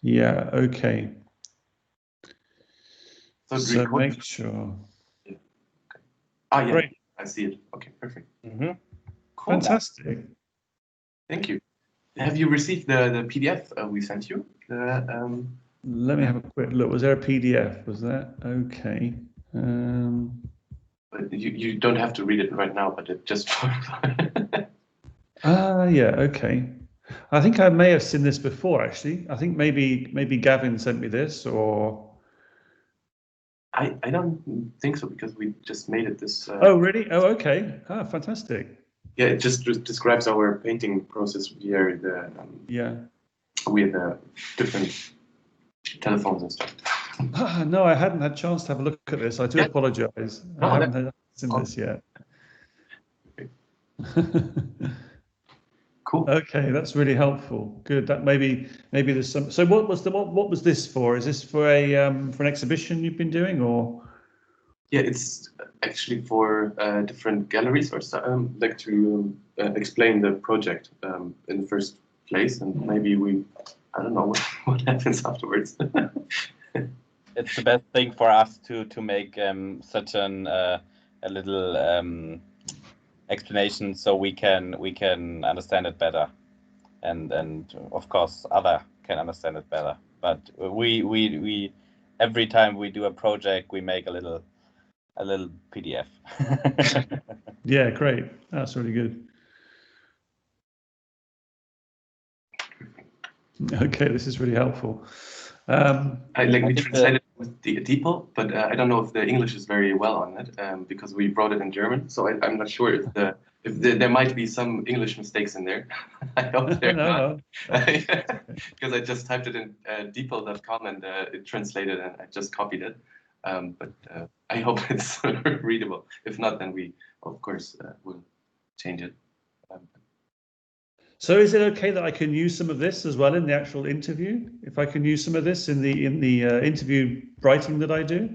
Yeah, okay. So make sure. Yeah. Yeah. Great. I see it. Okay, perfect. Mm-hmm. Cool. Fantastic. Thank you. Have you received the PDF we sent you? Let me have a quick look. Was there a PDF? Was that okay? But you don't have to read it right now, but it just. Yeah, okay. I think I may have seen this before, actually. I think maybe Gavin sent me this, or I don't think so, because we just made it this. Oh, really? Oh, okay. Fantastic. Yeah, it just describes our painting process via the with the different telephones and stuff. No, I hadn't had a chance to have a look at this. I do apologize. I haven't seen this yet. Cool. Okay, that's really helpful. Good. That maybe there's some. So what was this for? Is this for an exhibition you've been doing, or? Yeah, it's actually for different galleries, or like to explain the project in the first place, and maybe I don't know what happens afterwards. It's the best thing for us to make such a little explanation, so we can understand it better, and of course other can understand it better. But we every time we do a project, we make a little PDF. Yeah, great. That's really good. Okay, this is really helpful. We translated with the DeepL, but I don't know if the English is very well on it, because we wrote it in German. So I'm not sure if there might be some English mistakes in there. I hope they're not. Because I just typed it in DeepL.com and it translated, and I just copied it. But I hope it's readable. If not, then we, of course, will change it. So is it okay that I can use some of this as well in the actual interview? If I can use some of this in the interview writing that I do?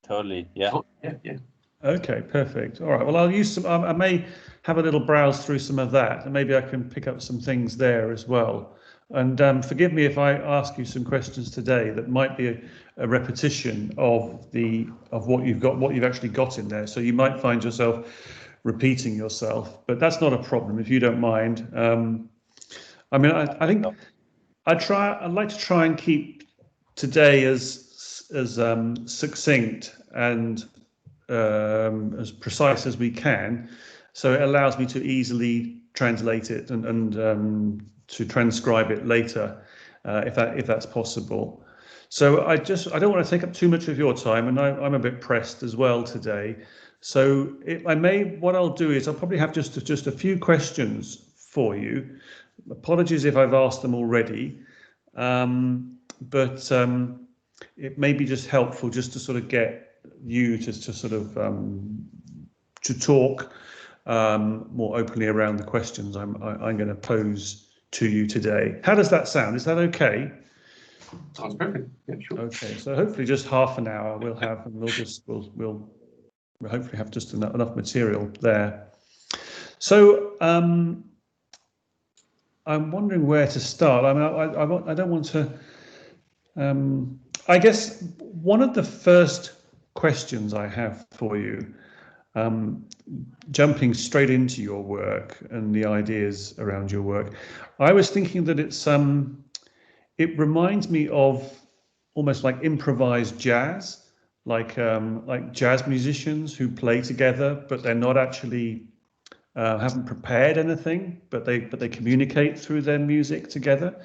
Totally, yeah. Oh, yeah. Okay, perfect. All right. Well, I'll use some. I may have a little browse through some of that, and maybe I can pick up some things there as well. And forgive me if I ask you some questions today that might be a repetition of what you've actually got in there. So you might find yourself repeating yourself, but that's not a problem if you don't mind. I mean, I think I'd like to try and keep today as succinct and as precise as we can, so it allows me to easily translate it and to transcribe it later, if that's possible. So I don't want to take up too much of your time, and I'm a bit pressed as well today. So what I'll do is I'll probably have just a few questions for you. Apologies if I've asked them already, but it may be just helpful just to sort of get you to sort of to talk more openly around the questions I'm going to pose to you today. How does that sound? Is that okay? Sounds perfect. Yeah, sure. Okay, so hopefully just half an hour we'll have, and we'll hopefully have just enough material there. So I'm wondering where to start. I mean, I don't want to. I guess one of the first questions I have for you, jumping straight into your work and the ideas around your work, I was thinking that it reminds me of almost like improvised jazz, like jazz musicians who play together, but they're not actually haven't prepared anything, but they communicate through their music together.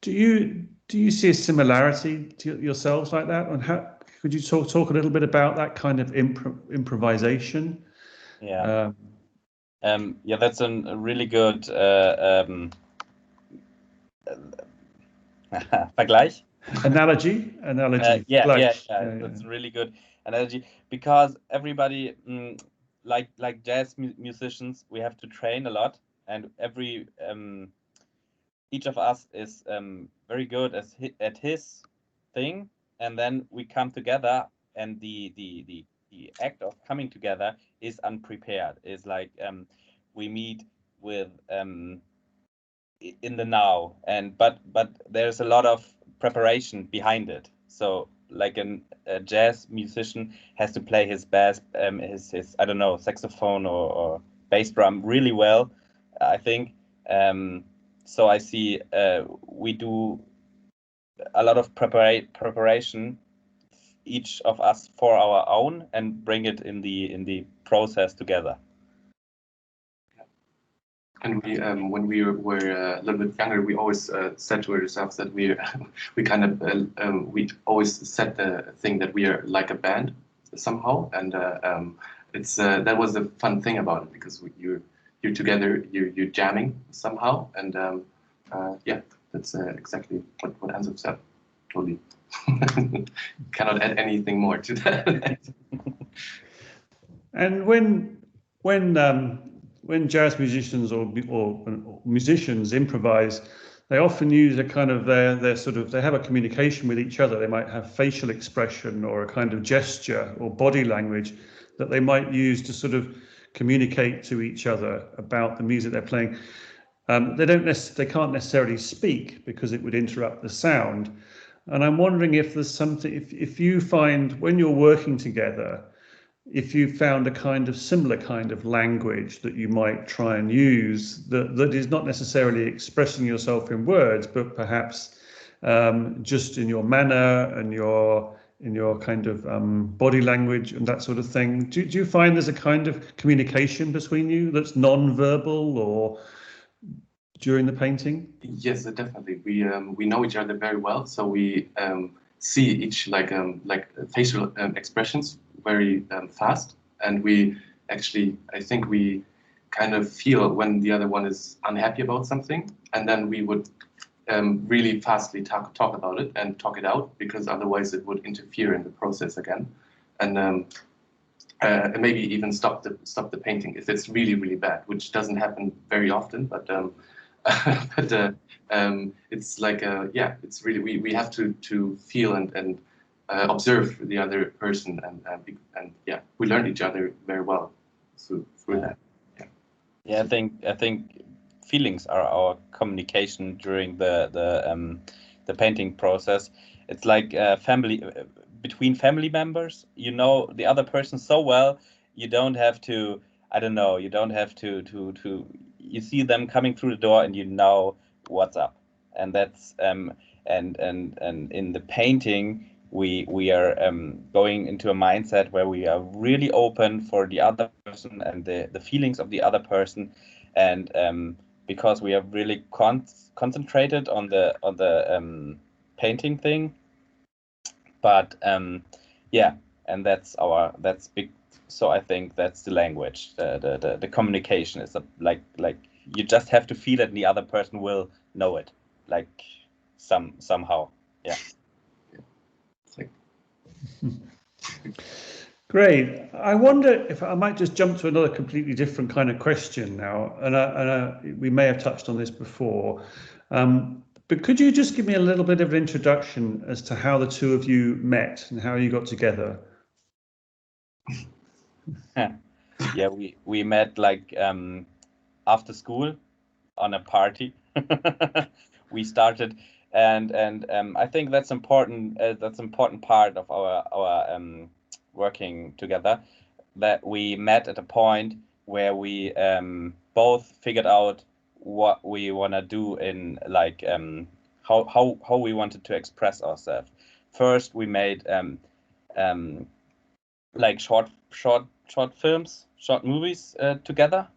Do you see a similarity to yourselves like that? And how could you talk a little bit about that kind of improvisation? Yeah. Yeah, that's a really good Vergleich. Analogy. Yeah. That's a really good analogy, because everybody, like jazz musicians, we have to train a lot, and each of us is very good at his thing, and then we come together, and the act of coming together is unprepared. Is like we meet with in the now, but there's a lot of preparation behind it. So like a jazz musician has to play his bass, his I don't know, saxophone or bass drum really well, I think. So I see we do a lot of preparation, each of us for our own, and bring it in the process together. And we, when we were a little bit younger, we always said to ourselves that we kind of we always said the thing that we are like a band somehow, and it's that was the fun thing about it, because you're together, you're jamming somehow, and yeah, that's exactly what Hans said. Totally, cannot add anything more to that. And when jazz musicians or musicians improvise, they often use a kind of their sort of, they have a communication with each other. They might have facial expression or a kind of gesture or body language that they might use to sort of communicate to each other about the music they're playing. They can't necessarily speak because it would interrupt the sound. And I'm wondering if there's something, if you find when you're working together, if you found a kind of similar kind of language that you might try and use that is not necessarily expressing yourself in words, but perhaps just in your manner and in your kind of body language and that sort of thing. Do you find there's a kind of communication between you that's non-verbal or during the painting? Yes, definitely. We know each other very well, so we see each like facial expressions very fast, and we actually, I think we kind of feel when the other one is unhappy about something, and then we would really fastly talk about it and talk it out, because otherwise it would interfere in the process again, and maybe even stop the painting if it's really bad, which doesn't happen very often, but but it's like yeah, it's really we have to feel and observe the other person, and yeah, we learn each other very well through that. Yeah, I think feelings are our communication during the painting process. It's like family between family members. You know the other person so well, you don't have to. I don't know. You don't have to. You see them coming through the door, and you know what's up. And that's and in the painting, we are going into a mindset where we are really open for the other person and the feelings of the other person, and because we are really concentrated on the painting thing, but yeah, and that's big. So I think that's the language, the communication is like you just have to feel it, and the other person will know it, like somehow, yeah. Great. I wonder if I might just jump to another completely different kind of question now, and we may have touched on this before, but could you just give me a little bit of an introduction as to how the two of you met and how you got together? Yeah, we met like after school on a party. We started, and I think that's important. That's important part of our working together, that we met at a point where we both figured out what we want to do in like how we wanted to express ourselves. First, we made like short films, short movies together.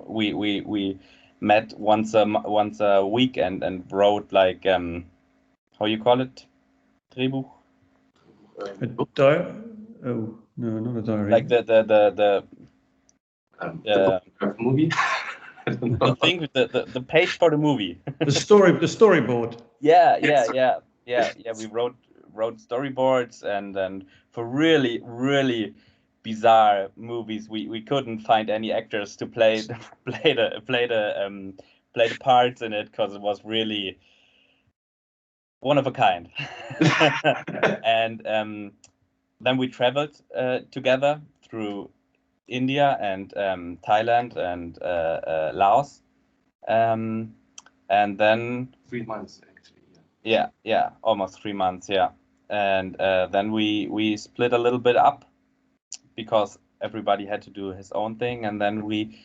We met once a week and wrote like how you call it, Drehbuch. Oh no, not a diary. Like the Movie. the thing with the page for the movie. The storyboard. Yeah. We wrote storyboards, and for really bizarre movies, we couldn't find any actors to play the parts in it, because it was really one of a kind. And then we traveled together through India and Thailand and Laos, and then 3 months actually. Yeah, almost 3 months. Yeah, and then we split a little bit up because everybody had to do his own thing, and then we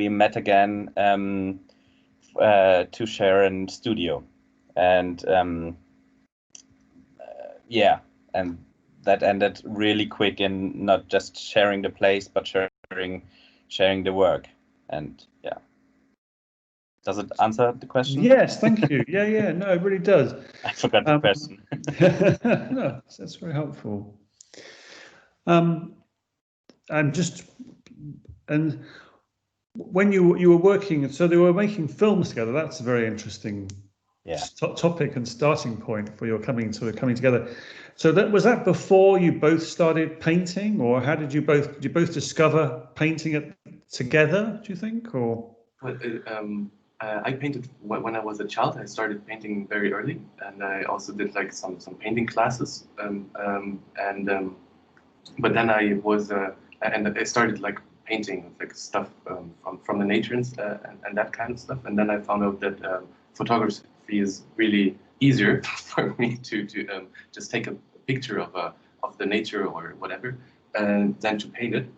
met again to share a studio, and yeah, and that ended really quick in not just sharing the place, but sharing the work, and yeah. Does it answer the question? Yes, thank you. Yeah, no, it really does. I forgot the question. No, that's very helpful. And when you were working, so they were making films together. That's a very interesting topic and starting point for your coming together. So was that before you both started painting, or how did you both discover painting together? Do you think, or? Well, I painted when I was a child. I started painting very early, and I also did like some painting classes. But then and I started like painting like stuff from the nature and that kind of stuff. And then I found out that photography is really easier for me to just take a picture of the nature or whatever, and than to paint it.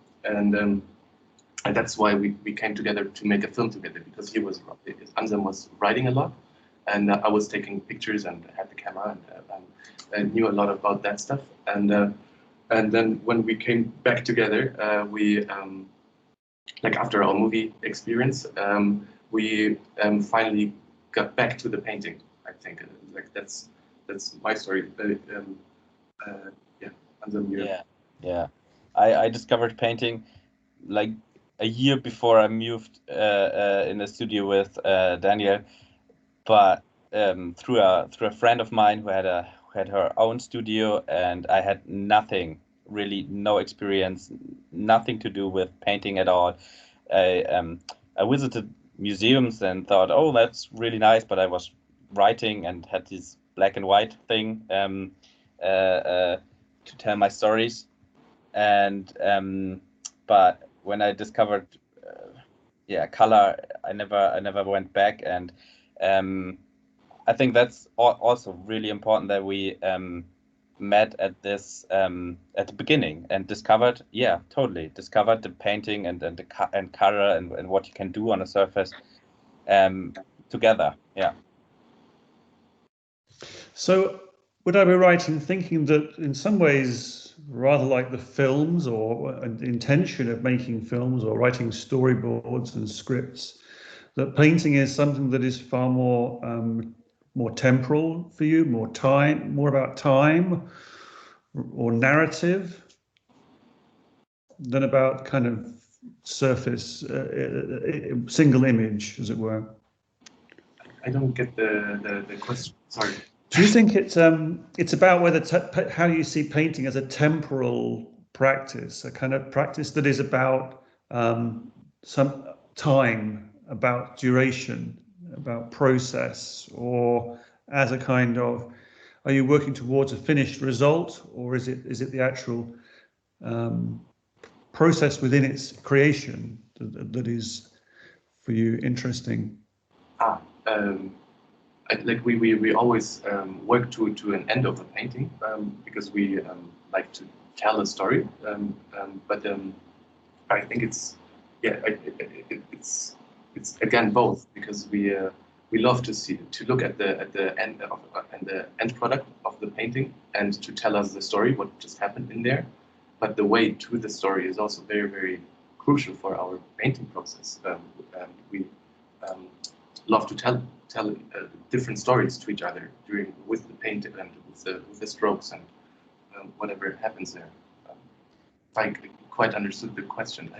And that's why we came together to make a film together, because Anselm was writing a lot, and I was taking pictures and had the camera and knew a lot about that stuff. And then when we came back together, we like after our movie experience, we finally got back to the painting. I think like that's my story. Yeah, Anselm, Yeah. I discovered painting like a year before I moved in the studio with Daniel, but through a friend of mine who had her own studio, and I had really no experience, nothing to do with painting at all. I visited museums and thought, oh, that's really nice, but I was writing and had this black and white thing to tell my stories, and but when I discovered color, I never went back, and I think that's also really important that we met at this at the beginning and discovered the painting and the color and what you can do on a surface together. Yeah. So would I be right in thinking that in some ways, rather like the films or the intention of making films or writing storyboards and scripts, that painting is something that is far more temporal for you, more about time or narrative than about kind of surface, single image, as it were? I don't get the question. Sorry. Do you think it's about how you see painting as a temporal practice, a kind of practice that is about some time, about duration, about process, or as a kind of, are you working towards a finished result, or is it the actual process within its creation that is for you interesting? Like we always work to an end of a painting, because we like to tell a story. But I think it's it's again both, because we love to look at the end product of the painting and to tell us the story, what just happened in there. But the way to the story is also very, very crucial for our painting process. We love to tell different stories to each other with the paint and with the strokes and whatever happens there. If I quite understood the question.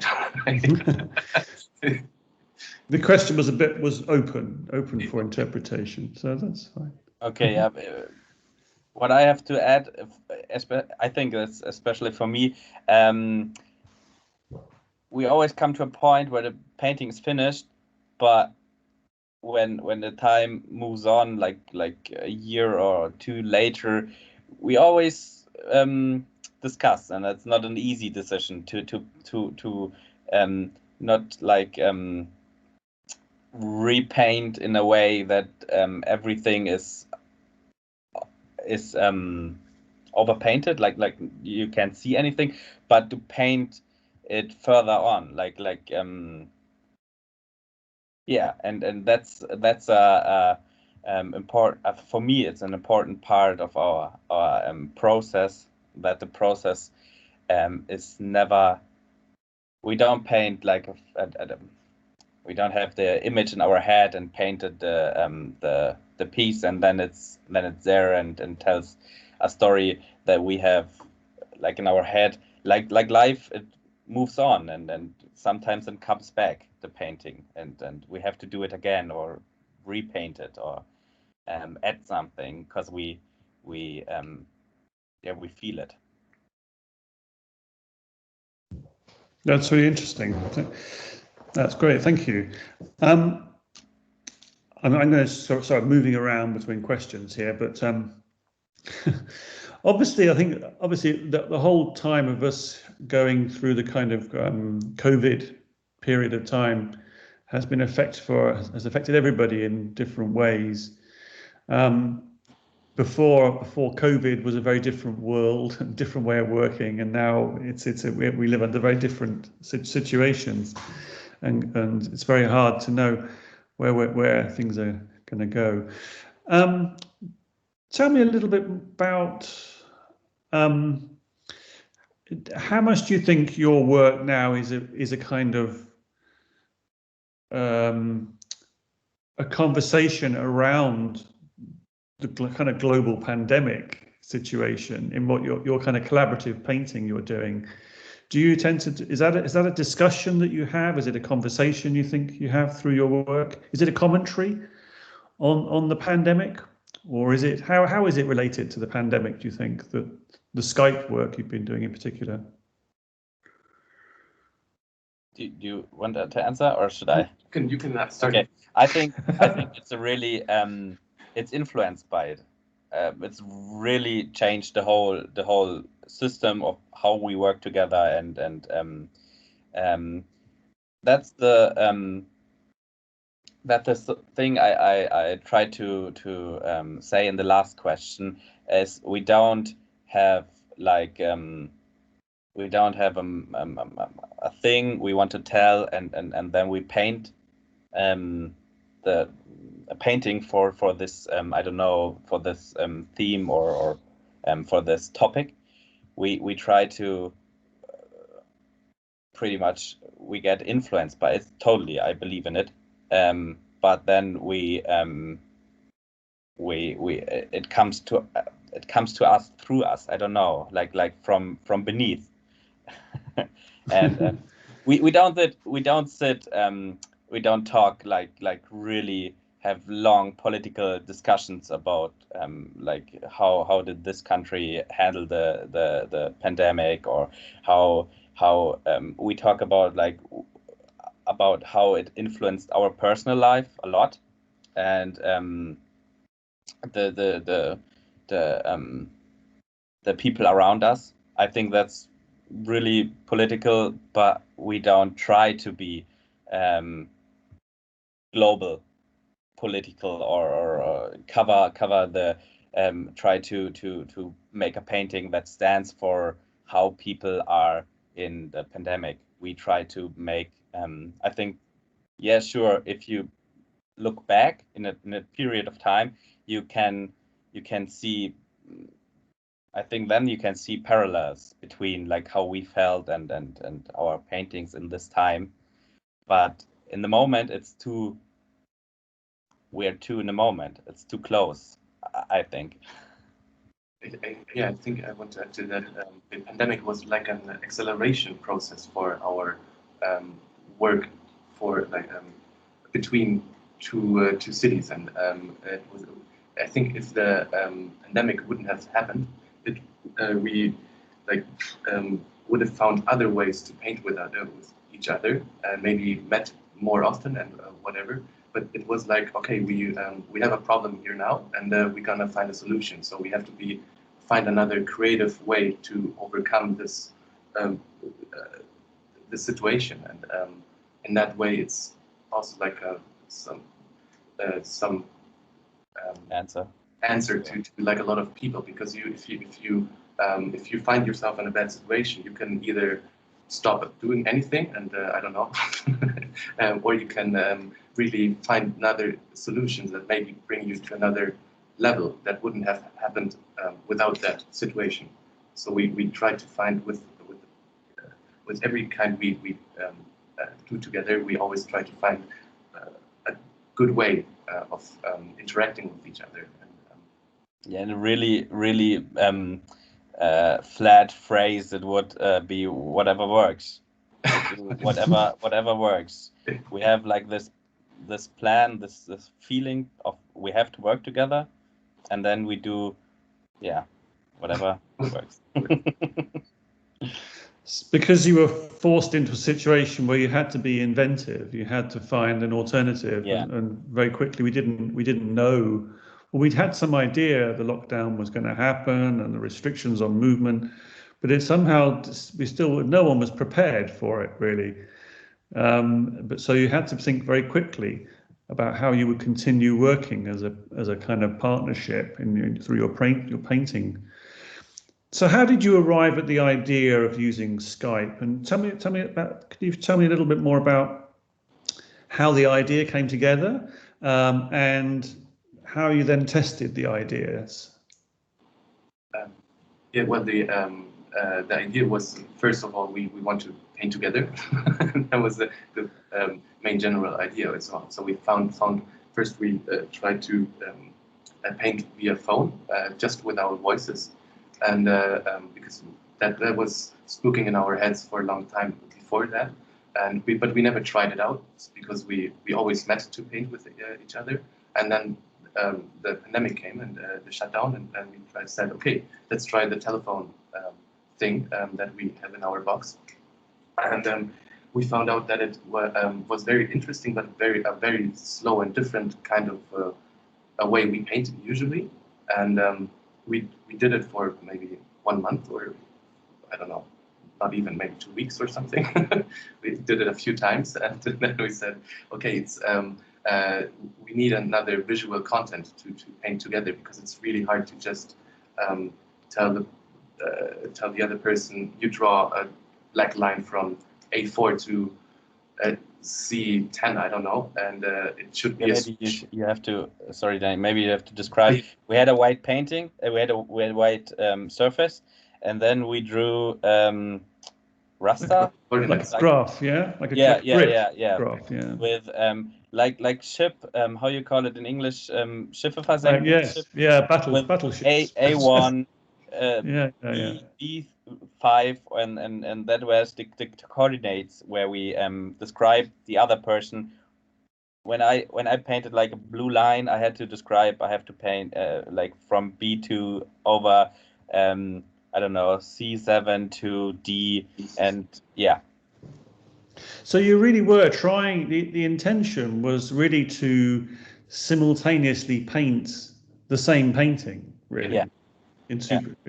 The question was open for interpretation, so that's fine. Okay. Yeah. What I have to add, I think that's especially for me, we always come to a point where the painting is finished, but when the time moves on, like a year or two later, we always discuss, and it's not an easy decision to not like repaint in a way that everything is is overpainted, like you can't see anything, but to paint it further on, yeah, and that's a important, for me it's an important part of our process, that the process is never, we don't paint like we don't have the image in our head and painted the piece, and then it's there and tells a story that we have like in our head. Like life, it moves on, and sometimes it comes back, the painting, and we have to do it again or repaint it or add something, because we feel it. That's really interesting. That's great. Thank you. I'm going to start moving around between questions here, but obviously, I think the whole time of us going through the kind of COVID period of time has affected everybody in different ways. Before COVID was a very different world, a different way of working, and now we live under very different situations, and it's very hard to know where things are going to go. Tell me a little bit about how much do you think your work now is a kind of a conversation around the kind of global pandemic situation in what your kind of collaborative painting you're doing? Do you tend to, is that a discussion that you have? Is it a conversation you think you have through your work? Is it a commentary on the pandemic, or is it how is it related to the pandemic, do you think, the Skype work you've been doing in particular? Do you want to answer, or should I? You can start. Okay, I think it's a really it's influenced by it. It's really changed the whole system of how we work together, and that's the thing I tried to say in the last question, is we don't have like we don't have a thing we want to tell, and then we paint a painting for this I don't know, for this theme or for this topic. We try to pretty much, we get influenced by it totally. I believe in it, but then it comes to us through us. I don't know, like from beneath. And we don't sit we don't talk like really have long political discussions about like how did this country handle the pandemic, or how we talk about about how it influenced our personal life a lot, and the people around us. I think that's really political, but we don't try to be global political, or cover the try to make a painting that stands for how people are in the pandemic. We try to make I think, yeah, sure, if you look back in a period of time, you can see, I think then you can see parallels between like how we felt and our paintings in this time. But in the moment, we're too in the moment. It's too close, I think. I think I want to add to that. The pandemic was like an acceleration process for our work, for like between two cities, and it was. I think if the pandemic wouldn't have happened, we like would have found other ways to paint with each other, maybe met more often and whatever. But it was like, okay, we have a problem here now, and we're gonna find a solution. So we have to find another creative way to overcome this this situation, and in that way, it's also like some Answer. answer to like a lot of people, because if you find yourself in a bad situation, you can either stop doing anything and I don't know, or you can really find another solutions that maybe bring you to another level that wouldn't have happened without that situation. So we try to find with every kind we do together, we always try to find a good way of interacting with each other. Yeah, and a really flat phrase, it would be whatever works. whatever works. We have like this plan, this feeling of we have to work together, and then we do, yeah, whatever works. Because you were forced into a situation where you had to be inventive, you had to find an alternative, Yeah. and very quickly we didn't know. Well, we'd had some idea the lockdown was going to happen and the restrictions on movement, but it somehow no one was prepared for it really. But so you had to think very quickly about how you would continue working as a kind of partnership through your painting. So how did you arrive at the idea of using Skype? And could you tell me a little bit more about how the idea came together, and how you then tested the ideas? Yeah, well, the idea was, first of all, we want to paint together. That was the main general idea as well. So we found first we tried to paint via phone, just with our voices. And because that was spooking in our heads for a long time before that, but we never tried it out because we always met to paint with each other, and then the pandemic came and the shutdown, and we said, okay, let's try the telephone thing that we have in our box, and we found out that it was very interesting, but a very slow and different kind of a way we painted usually, and we did it for maybe 1 month, or I don't know, not even, maybe 2 weeks or something. We did it a few times, and then we said, okay, it's we need another visual content to paint together, because it's really hard to just tell the other person, you draw a black line from A4 to C10, I don't know, and it should be. Maybe you have to. Sorry, Dan. Maybe you have to describe. We had a white painting. We had a white surface, and then we drew raster, like a graph, yeah, like a graph, yeah. With like ship. How you call it in English? Schiffeversenkung. Yes, ship. yeah, battleships. A1. Yeah. B5, and that was the coordinates where we describe the other person. When I painted like a blue line, I had to paint like from B2 over I don't know, C7 to D, and yeah. So you really were trying. The intention was really to simultaneously paint the same painting, really. Yeah. In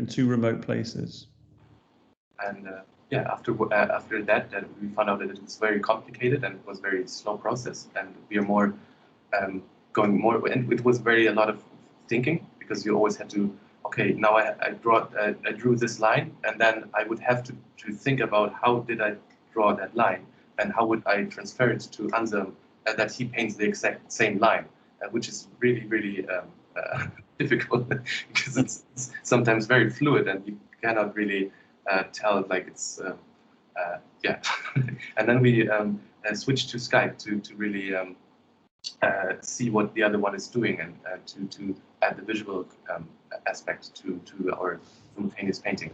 two remote places. And after that, we found out that it was very complicated and it was very slow process, and we are more going more, and it was a lot of thinking, because you always had to, okay, now I drew this line, and then I would have to think about how did I draw that line, and how would I transfer it to Anselm that he paints the exact same line, which is really difficult, because it's sometimes very fluid and you cannot really tell, like it's and then we switched to Skype to really see what the other one is doing, and to add the visual aspect to our simultaneous painting.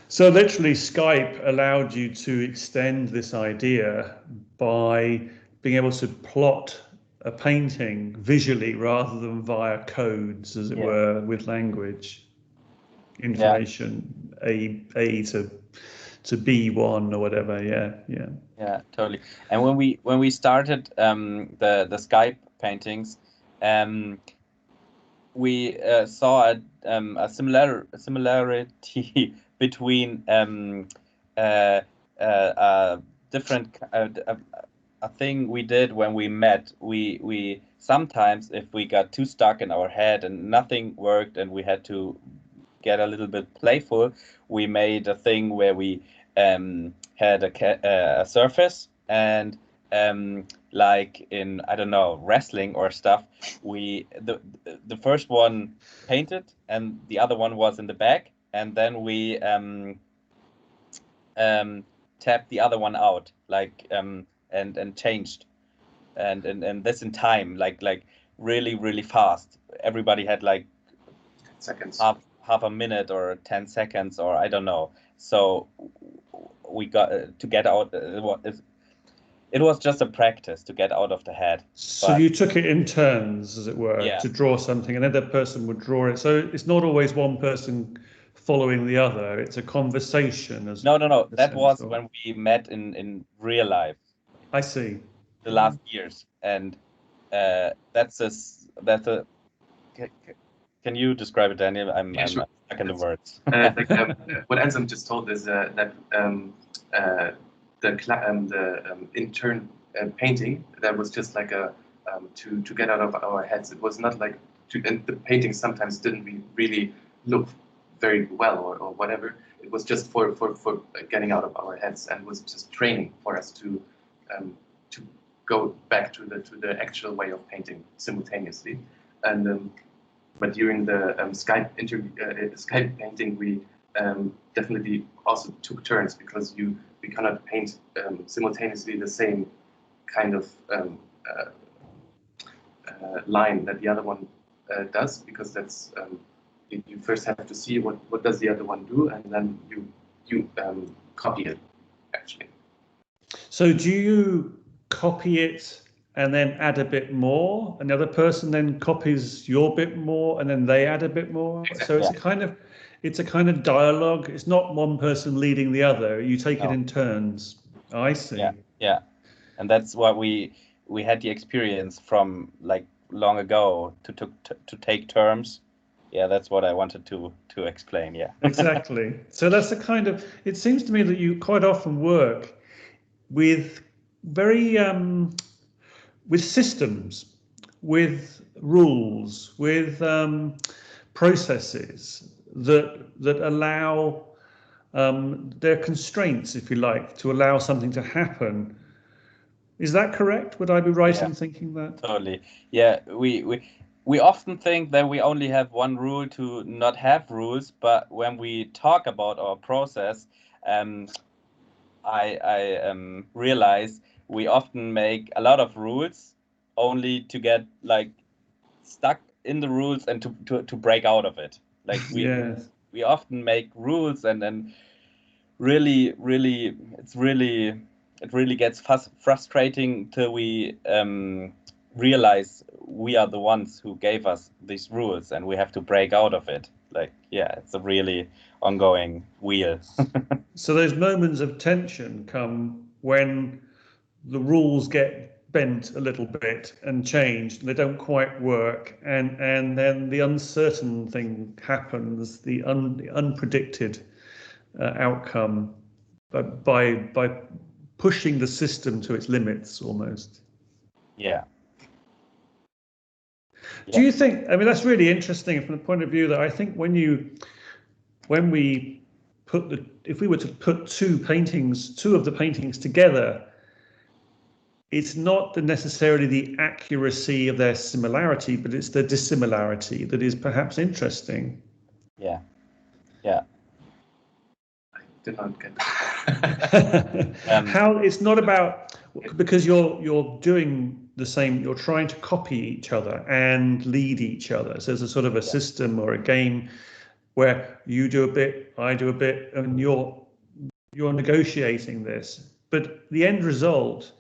So literally Skype allowed you to extend this idea by being able to plot a painting visually rather than via codes, as it were, with language information, A to B1 or whatever. Yeah, totally. And when we started the Skype paintings, we saw a similarity between a different a thing we did when we met. We sometimes if we got too stuck in our head and nothing worked and we had to get a little bit playful, we made a thing where we had a surface, and like in, I don't know, wrestling or stuff, the first one painted and the other one was in the back, and then we tapped the other one out, like and changed, and this in time, like really fast. Everybody had like seconds. half a minute or 10 seconds, or I don't know. So we got to get out. It was just a practice to get out of the head. So But you took it in turns, as it were, Yeah. to draw something, and another person would draw it. So it's not always one person following the other. It's a conversation. no. a That was sense of- when we met in real life, I see. the last years, and that's a. Can you describe it, Daniel? I'm Sure. stuck in the words. What Anselm just told is that the intern painting, that was just like a to get out of our heads. It was not like and the paintings sometimes didn't really look very well or whatever. It was just for getting out of our heads, and was just training for us to go back to the actual way of painting simultaneously. And but during the Skype interview, Skype painting, we definitely also took turns, because we cannot paint simultaneously the same kind of line that the other one does, because that's you first have to see what does the other one do, and then you copy it, actually. So do you copy it and then add a bit more, and the other person then copies your bit more, and then they add a bit more? Exactly. So it's a kind of dialogue. It's not one person leading the other. You take it in turns. I see. Yeah, and that's what we had the experience from like long ago to take terms. Yeah, that's what I wanted to explain. Yeah. Exactly. So that's the kind of, it seems to me that you quite often work with very with systems, with rules, with processes that allow their constraints, if you like, to allow something to happen. Is that correct? Would I be right in thinking that? Totally. Yeah, we often think that we only have one rule to not have rules, but when we talk about our process, I realize we often make a lot of rules only to get like stuck in the rules and to break out of it. Like Yes. we often make rules, and then really it really gets frustrating till we realize we are the ones who gave us these rules, and we have to break out of it. Like, yeah, it's a really ongoing wheel. So those moments of tension come when the rules get bent a little bit and changed, and they don't quite work, and then the uncertain thing happens, the unpredicted outcome, by pushing the system to its limits almost. Yeah. Do you think, I mean, that's really interesting from the point of view that I think if we were to put two of the paintings together, it's not necessarily the accuracy of their similarity, but it's the dissimilarity that is perhaps interesting. Yeah. I did not get that. How it's not about, because you're doing the same, you're trying to copy each other and lead each other. So there's a sort of a system or a game where you do a bit, I do a bit, and you're negotiating this. But the end result,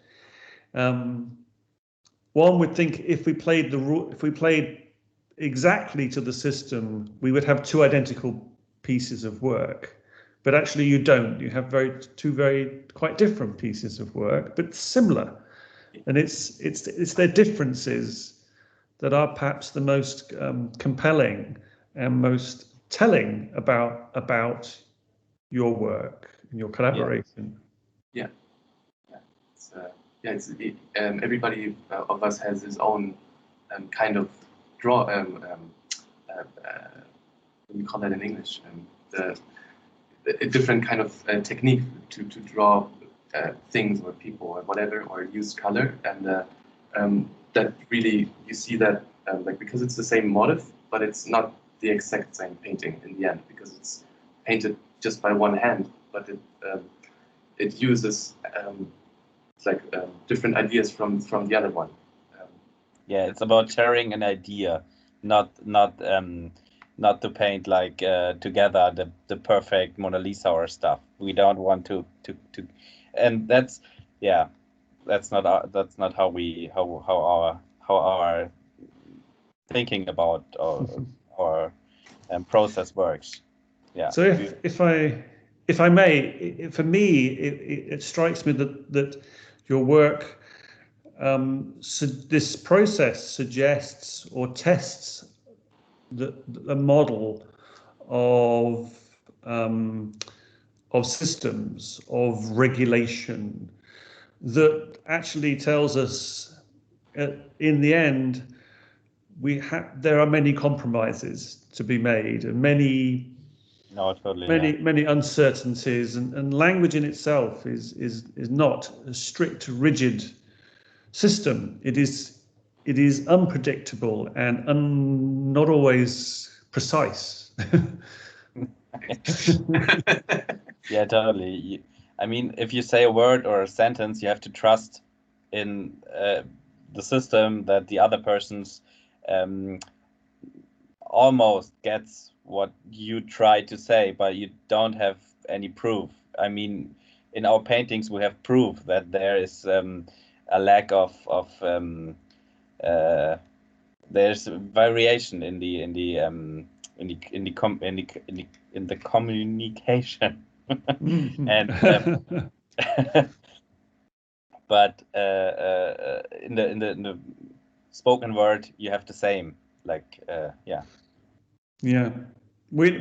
one would think if we played exactly to the system, we would have two identical pieces of work. But actually, you don't. You have two very quite different pieces of work, but similar. And it's their differences that are perhaps the most compelling and most telling about your work and your collaboration. It's everybody of us has his own kind of draw. What do you call that in English? A different kind of technique to draw things or people or whatever, or use color, and that really you see that like, because it's the same motif, but it's not the exact same painting in the end, because it's painted just by one hand, but it uses different ideas from the other one. Yeah, it's about sharing an idea, not to paint like together the perfect Mona Lisa or stuff. We don't want to and that's not how our thinking about our process works. Yeah. So if I may, for me, it strikes me that your work, this process suggests or tests a model of systems of regulation that actually tells us, in the end, there are many compromises to be made, and many uncertainties, and language in itself is not a strict, rigid system. It is unpredictable and not always precise. Yeah, totally. I mean, if you say a word or a sentence, you have to trust in the system that the other person's almost gets what you try to say, but you don't have any proof. I mean, in our paintings, we have proof that there is a lack of there's variation in the communication. And but in the spoken word, you have the same. Like yeah. We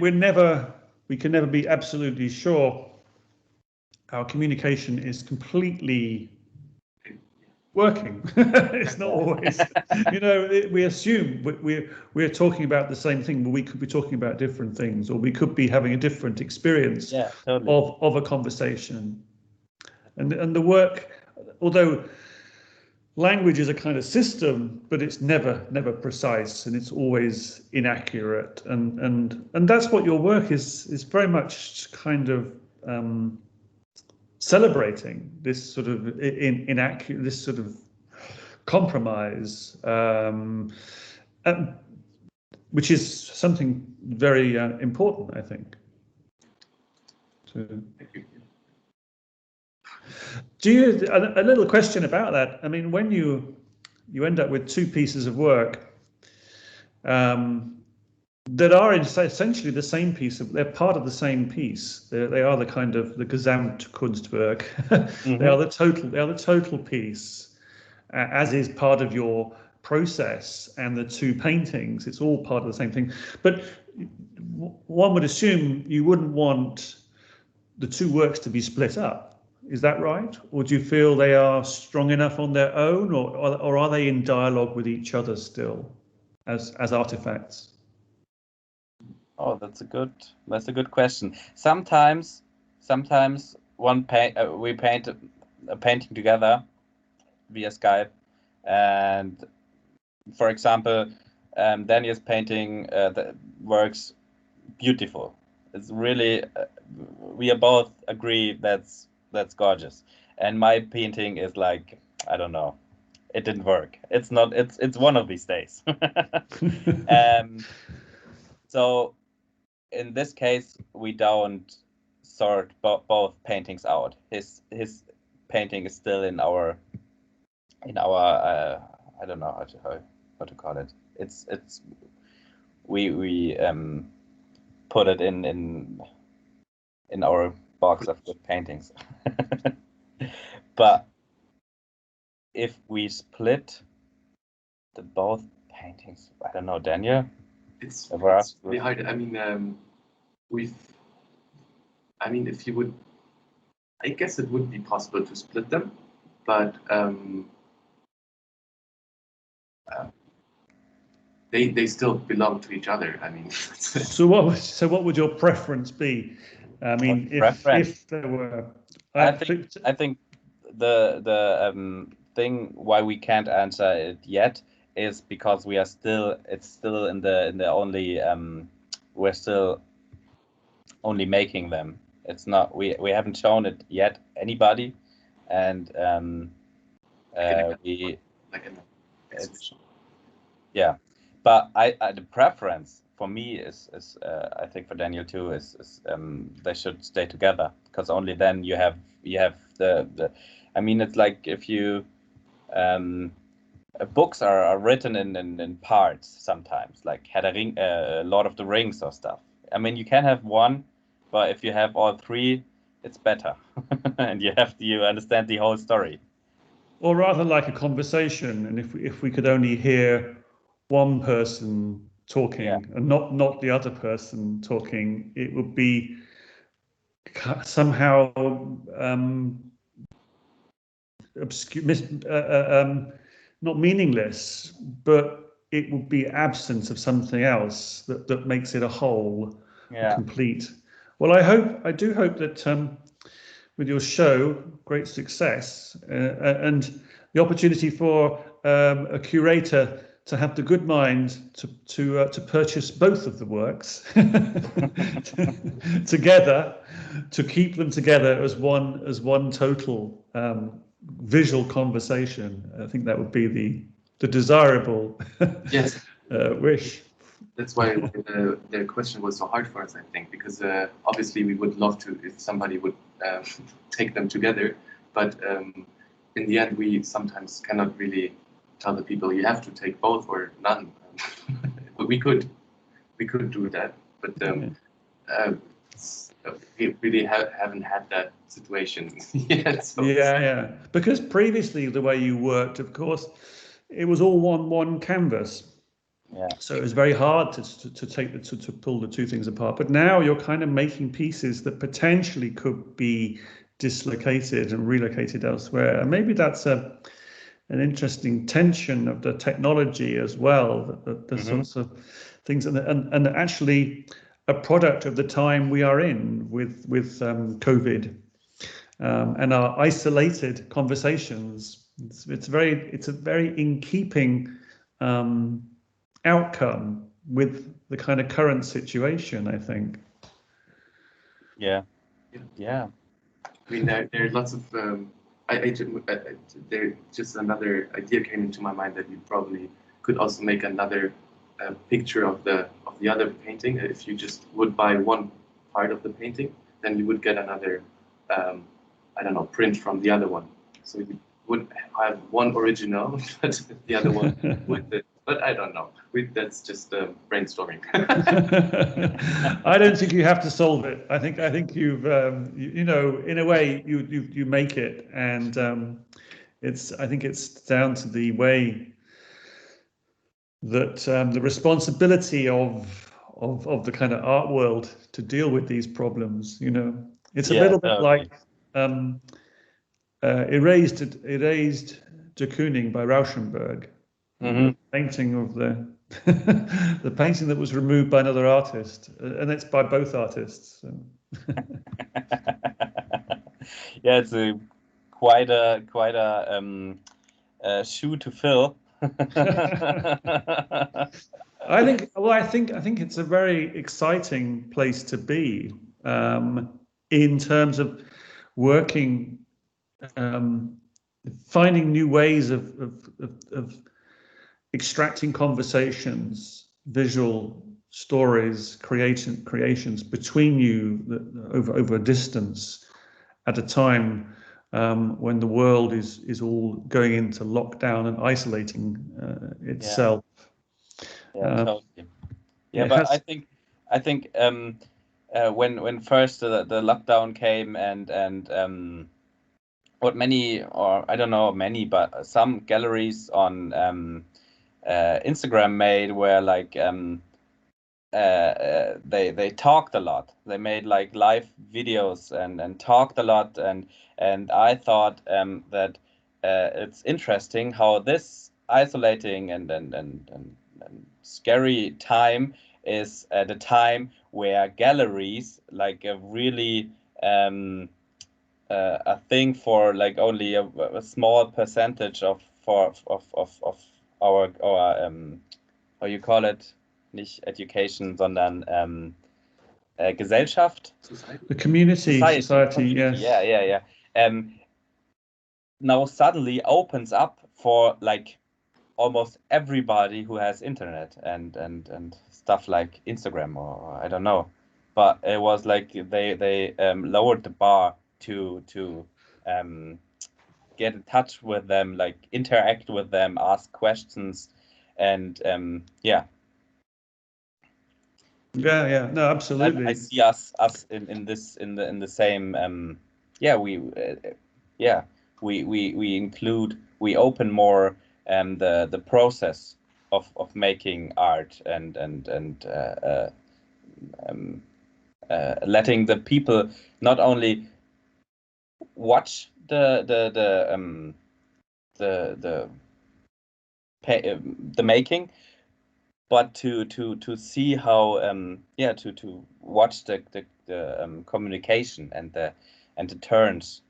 can never be absolutely sure our communication is completely working. It's not always, we assume we're talking about the same thing, but we could be talking about different things, or we could be having a different experience of a conversation. And the work, although language is a kind of system, but it's never precise, and it's always inaccurate, and that's what your work is very much kind of celebrating, this sort of inaccurate, this sort of compromise, which is something very important, I think. Do you, a little question about that? I mean, when you end up with two pieces of work that are essentially the same piece, they're part of the same piece. They are the kind of the Gesamtkunstwerk. They are the total piece, as is part of your process, and the two paintings. It's all part of the same thing. But one would assume you wouldn't want the two works to be split up. Is that right? Or do you feel they are strong enough on their own, or are they in dialogue with each other still as artifacts? Oh, that's a good question. Sometimes we paint a painting together via Skype, and for example, Daniel's painting that works beautiful. It's really we both agree that's gorgeous, and my painting is like, I don't know, it didn't work. It's one of these days. So in this case, we don't sort both paintings out. His painting is still in our I don't know how to call it. It's we put it in our box of good paintings. But if we split both paintings, I don't know, Daniel. It's really hard. I mean, if you would, I guess it would be possible to split them, but they still belong to each other. I mean, So what would your preference be? I mean, if there were, I think the thing why we can't answer it yet is because it's still in the only we're still only making them. It's not we haven't shown it yet anybody, and we like an it's yeah. But the preference for me is I think for Daniel too is they should stay together, because only then you have the I mean, it's like if you books are written in parts sometimes, like Lord of the Rings or stuff. I mean, you can have one, but if you have all three, it's better, and you understand the whole story. or rather like a conversation, and if we could only hear one person talking and not the other person talking, it would be somehow obscure, not meaninless, but it would be absence of something else that makes it a whole, complete. Well, I do hope that with your show, great success, and the opportunity for a curator to have the good mind to purchase both of the works together, to keep them together as one total visual conversation. I think that would be the desirable yes wish. That's why the question was so hard for us, I think, because obviously we would love to if somebody would take them together, but in the end we sometimes cannot really tell the people you have to take both or none. But we could do that, but we really haven't had that situation yet. So. Yeah. Because previously the way you worked, of course, it was all one canvas. Yeah. So it was very hard to pull the two things apart. But now you're kind of making pieces that potentially could be dislocated and relocated elsewhere. And maybe that's an interesting tension of the technology as well, the sorts of things, and actually a product of the time we are in with COVID and our isolated conversations. It's a very in keeping outcome with the kind of current situation, I think. Yeah. I mean, there are lots of. There just another idea came into my mind that you probably could also make another picture of the other painting. If you just would buy one part of the painting, then you would get another, I don't know, print from the other one. So you would have one original, but the other one with it. But I don't know. That's just brainstorming. I don't think you have to solve it. I think you've you know, in a way you make it, and I think it's down to the way that the responsibility of the kind of art world to deal with these problems. You know, it's a little bit like erased de Kooning by Rauschenberg. Painting of the painting that was removed by another artist, and it's by both artists. So. Yeah, it's quite a shoe to fill. I think it's a very exciting place to be in terms of working, finding new ways of extracting conversations, visual stories, creations between you over a distance at a time when the world is all going into lockdown and isolating itself. Totally. But I think when first the lockdown came and what many, or I don't know many, but some galleries on Instagram made where like they talked a lot. They made like live videos and talked a lot, and I thought that it's interesting how this isolating and scary time is the time where galleries, like a really a thing for like only a small percentage of our how you call it, nicht education, sondern Gesellschaft. The society, yes. Yeah. Now suddenly opens up for like almost everybody who has internet and stuff like Instagram or I don't know, but it was like they lowered the bar to get in touch with them, like interact with them, ask questions, and Yeah, no, absolutely. I see us in the same we open more the process of making art and letting the people not only watch the making, but to see how to watch the communication and the turns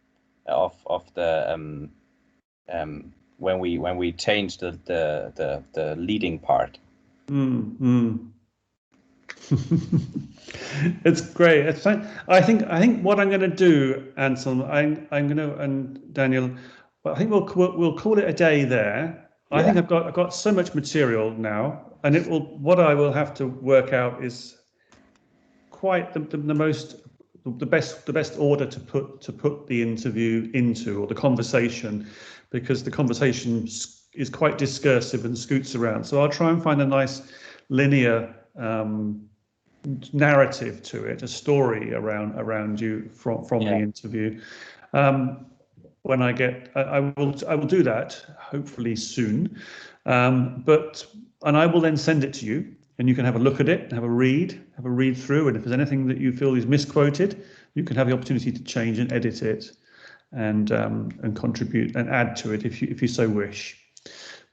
of the when we change the leading part. It's great. It's fine. I think what I'm going to do, Anselm, I'm going to, and Daniel, well, I think we'll call it a day there. I think I've got so much material now, and what I will have to work out is quite the best order to put the interview into, or the conversation, because the conversation is quite discursive and scoots around. So I'll try and find a nice linear narrative to it, a story around you from the interview. When I will do that hopefully soon, and I will then send it to you, and you can have a look at it, have a read through, and if there's anything that you feel is misquoted, you can have the opportunity to change and edit it, and contribute and add to it if you so wish.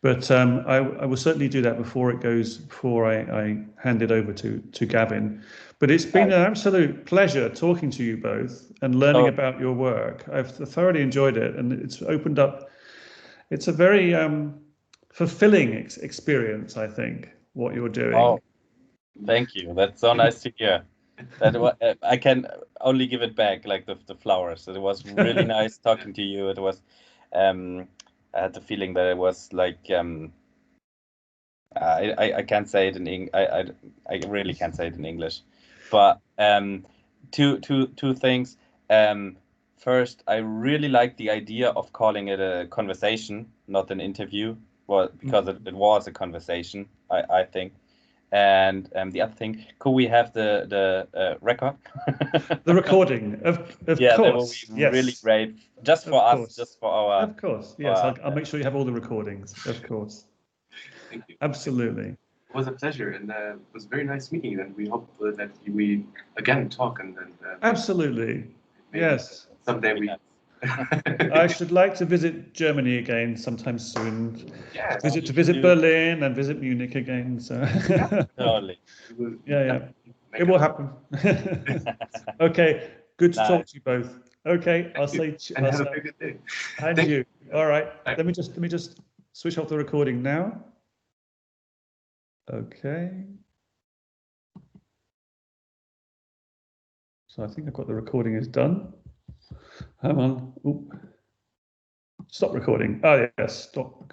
But I will certainly do that before I hand it over to Gavin. But it's been an absolute pleasure talking to you both and learning about your work. I've thoroughly enjoyed it, and it's opened up. It's a very fulfilling experience, I think, what you're doing. Oh, thank you. That's so nice to hear. That I can only give it back, like the flowers. It was really nice talking to you. It was. I had the feeling that it was like I can't say it in English. I really can't say it in English, but two things. First, I really like the idea of calling it a conversation, not an interview. Well, because it was a conversation, I think. And the other thing, could we have the record? The recording, of course. That will be really great, just for us, just for our. Of course, yes. I'll make sure you have all the recordings, of course. Thank you. Absolutely. It was a pleasure, and it was very nice meeting you. And we hope that we again talk and absolutely. Yes. Someday we. I should like to visit Germany again sometime soon. Yeah. Visit Berlin and visit Munich again. So. Totally. Yeah. It will happen. Okay. Good to talk to you both. Okay. I'll say. And have a very good day. And you. All right. Let me just switch off the recording now. Okay. So I think I've got the recording is done. Hang on. Oop. Stop recording. Oh yes, stop.